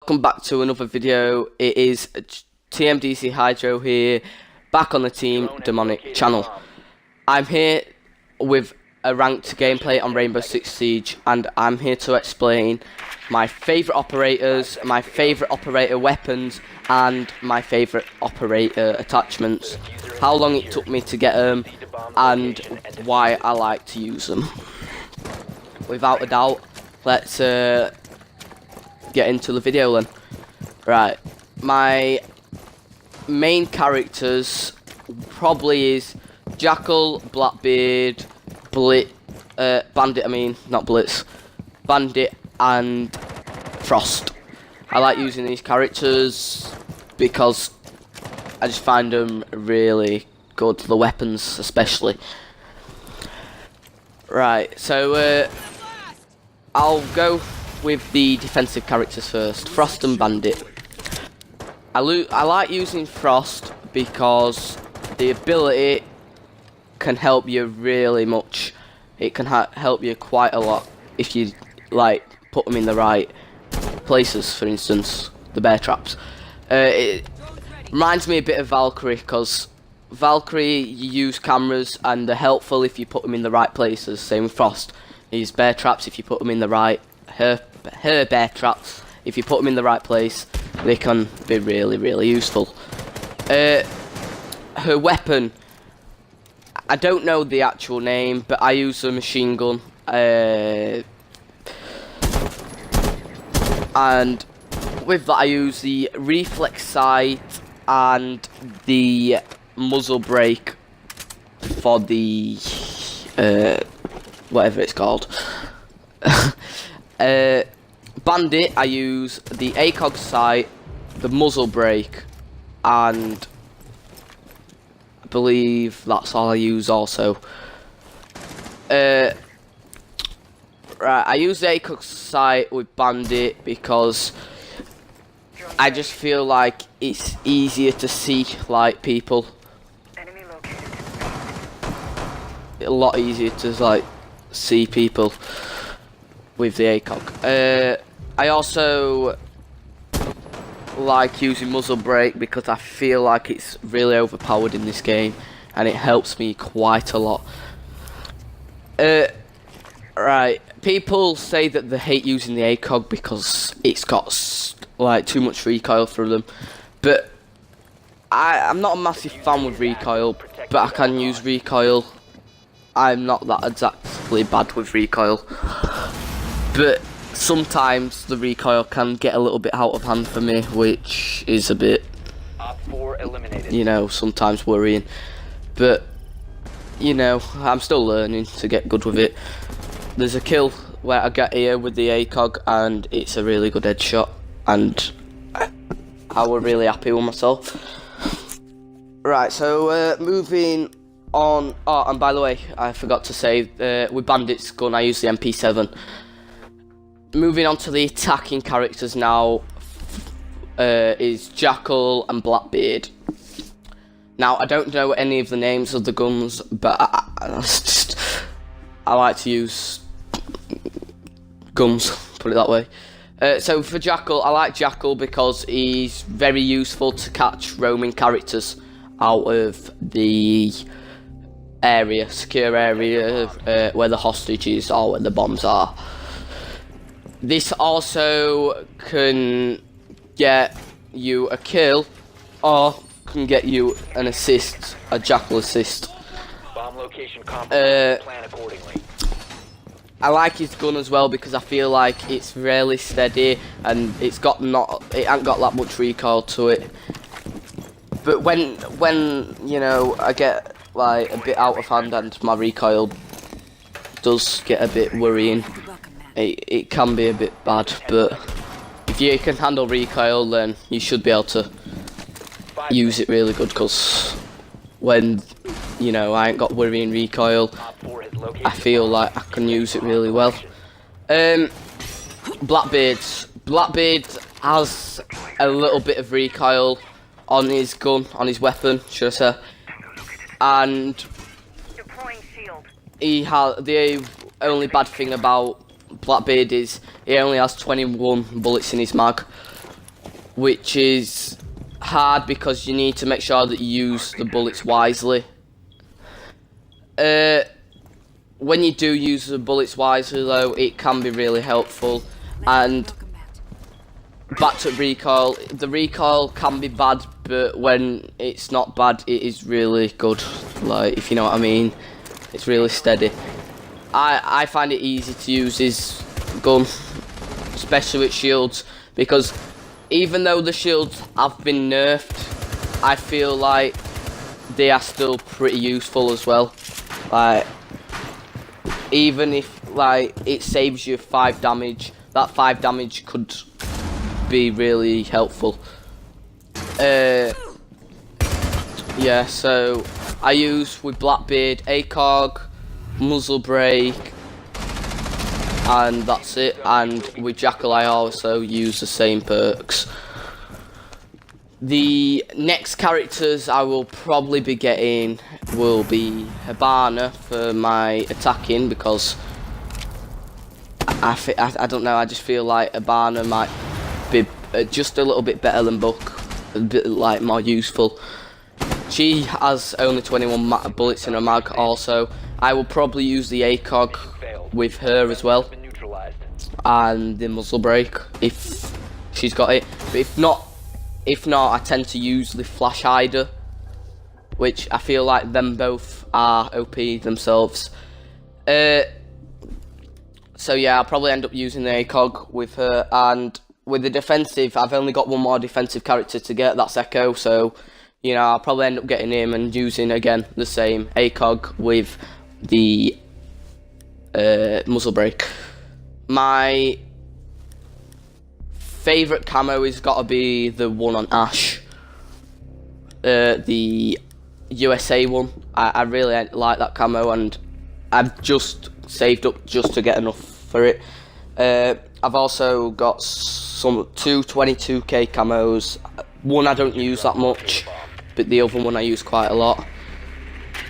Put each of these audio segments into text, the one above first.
welcome back to another video. It is TMDC Hydro here, back on the Team Demonic channel. I'm here with a ranked gameplay on Rainbow Six Siege, and I'm here to explain my favourite operators, my favourite operator weapons, and my favourite operator attachments, how long it took me to get them, and why I like to use them. Without a doubt, let's get into the video then. Right, my main characters probably is Jackal, Blackbeard, Bandit, not Blitz, Bandit and Frost. I like using these characters because I just find them really good, the weapons especially. Right, so I'll go with the defensive characters first, Frost and Bandit. I like using Frost because the ability can help you really much. It can help you quite a lot if you put them in the right places. For instance, the bear traps. It reminds me a bit of Valkyrie, because Valkyrie, you use cameras and they're helpful if you put them in the right places. Same with Frost. You use bear traps if you put them in the right. Her bear traps, if you put them in the right place, they can be really useful. Her weapon, I don't know the actual name, but I use a machine gun, and with that I use the reflex sight and the muzzle brake for the whatever it's called. Bandit, I use the ACOG sight, the muzzle brake, and I believe that's all I use also. Right, I use the ACOG sight with Bandit because I just feel like it's easier to see people. A lot easier to see people with the ACOG. I also like using muzzle brake because I feel like it's really overpowered in this game and it helps me quite a lot. Right, people say that they hate using the ACOG because it's got too much recoil through them, but I'm not a massive fan with recoil, but I can use recoil. I'm not that exactly bad with recoil, but sometimes the recoil can get a little bit out of hand for me, which is a bit, sometimes worrying. But, I'm still learning to get good with it. There's a kill where I get here with the ACOG and it's a really good headshot, and I was really happy with myself. Right, so moving on. Oh, and by the way, I forgot to say, with Bandit's gun I use the MP7. Moving on to the attacking characters now, is Jackal and Blackbeard. Now, I don't know any of the names of the guns, but I like to use guns, put it that way. So for Jackal, I like Jackal because he's very useful to catch roaming characters out of the area, secure area, where the hostages are, where the bombs are. This also can get you a kill, or can get you an assist, a Jackal assist. Bomb location plan accordingly. I like his gun as well because I feel like it's really steady and it ain't got that much recoil to it. But when I get a bit out of hand and my recoil does get a bit worrying, it can be a bit bad, but if you can handle recoil, then you should be able to use it really good, because when I ain't got worrying recoil, I feel like I can use it really well. Blackbeard has a little bit of recoil on his gun, on his weapon, should I say, and the only bad thing about Blackbeard is he only has 21 bullets in his mag, which is hard because you need to make sure that you use the bullets wisely. When you do use the bullets wisely though, it can be really helpful. And back to recoil, the recoil can be bad, but when it's not bad, it is really good, like, if you know what I mean. It's really steady. I find it easy to use his gun, especially with shields, because even though the shields have been nerfed, I feel like they are still pretty useful as well. Like, even if like it saves you 5 damage, that 5 damage could be really helpful. Yeah, so I use with Blackbeard ACOG, muzzle brake, and that's it. And with Jackal I also use the same perks. The next characters I will probably be getting will be Hibana for my attacking, because I don't know, I just feel like Hibana might be just a little bit better than Buck, a bit like more useful. She has only 21 bullets in her mag also. I will probably use the ACOG with her as well, and the muzzle brake if she's got it. But if not, I tend to use the flash hider, which I feel like them both are OP themselves. So yeah, I'll probably end up using the ACOG with her, and with the defensive, I've only got one more defensive character to get, that's Echo, so you know, I'll probably end up getting him and using again the same ACOG with the muzzle brake. My favourite camo has got to be the one on Ash, the USA one. I really like that camo, and I've just saved up just to get enough for it. I've also got two 22k camos. One I don't use that much, but the other one I use quite a lot.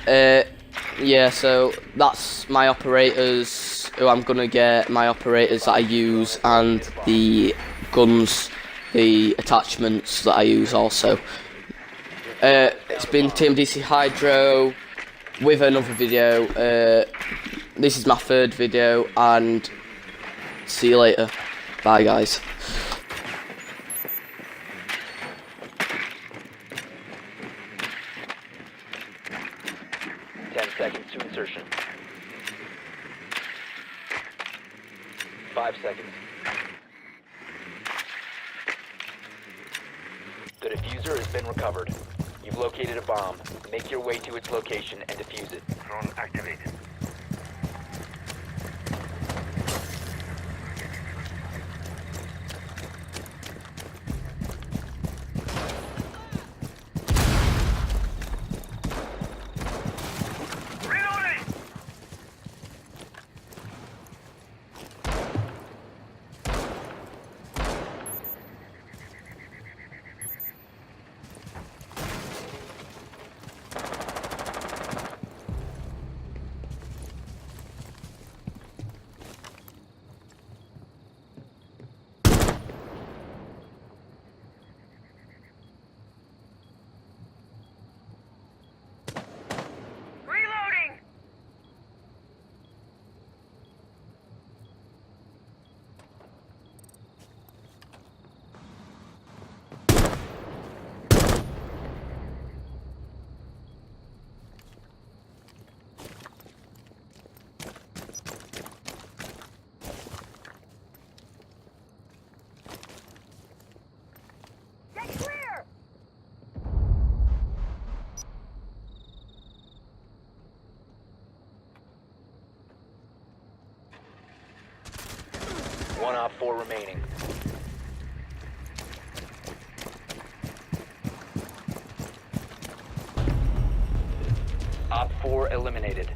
Yeah, so that's my operators who I'm gonna get, my operators that I use, and the guns, the attachments that I use also. It's been Team DC Hydro with another video. This is my 3rd video, and see you later. Bye guys. Seconds to insertion. 5 seconds. The diffuser has been recovered. You've located a bomb. Make your way to its location and defuse it. Drone activated. One op 4 remaining. Op 4 eliminated.